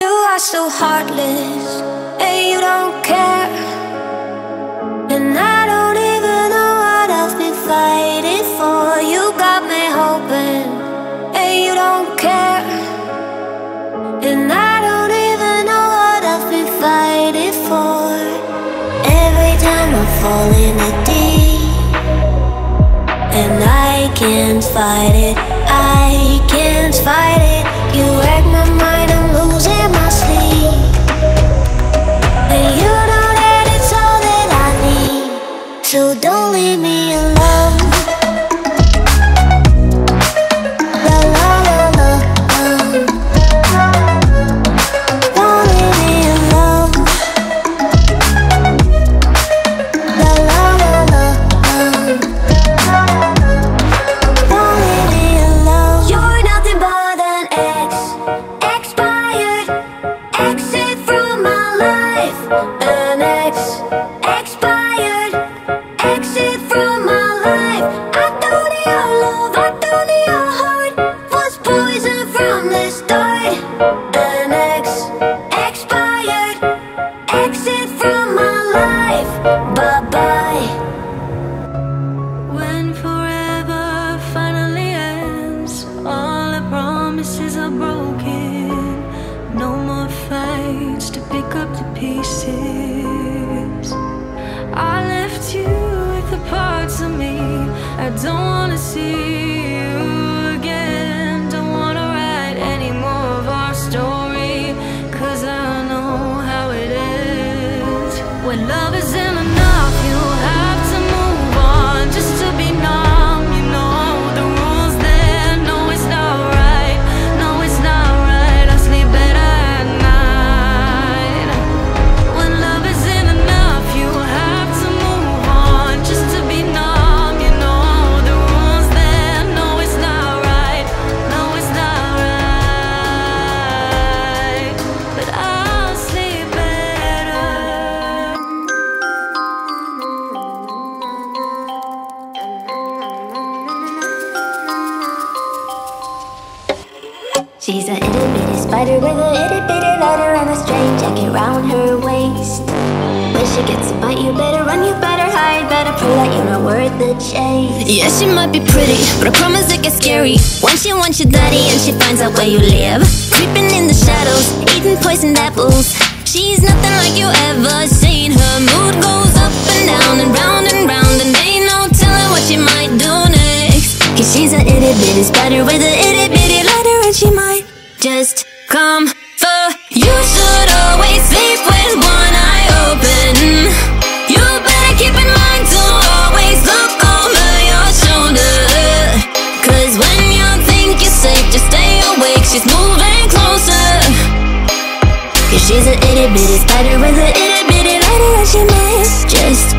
You are so heartless, and you don't care. And I don't even know what I've been fighting for. You got me hoping, and you don't care. And I don't even know what I've been fighting for. Every time I fall in the deep, and I can't fight it, I can't fight it. You wreck my mind, I'm losing my sleep. And you know that it's all that I need, so don't leave me alone. La la la la, don't leave me alone. La la la la, don't leave me alone. You're nothing but an ex, expired, exit from my life. An ex, expired, exit from my life. I don't need your love, I don't need your heart. Was poison from the start. An ex, expired, exit from my life. Bye-bye. When forever finally ends, all the promises are broken. No more fights to pick up the pieces. I left you with the parts of me I don't wanna see you again. Don't wanna write any more of our story, 'cause I know how it is. When love isn't enough, you have to move on just to be numb. You know the rules there. No, it's not right. No, it's not right. I sleep better at night. When love isn't enough, you have to move on just to be numb. You know the rules there. No, it's not right. No, it's not right. But I'll sleep better. She's a itty bitty spider with a itty bitty lighter and a string jacket round her waist. When she gets a bite, you better run, you better hide, better prove that you're not worth the chase. Yeah, she might be pretty, but I promise it gets scary when she wants your daddy and she finds out where you live. Creeping in the shadows, eating poisoned apples. She's nothing like you ever seen. Her mood goes up and down and round, and ain't no telling what she might do next. 'Cause she's a itty bitty spider with a itty bitty lighter, and she might just come for you. Should always sleep with one eye open. You better keep in mind to always look over your shoulder, 'cause when you think you're safe, just stay awake. She's moving closer, 'cause she's a itty bitty spider with a itty bitty lighter, and she might just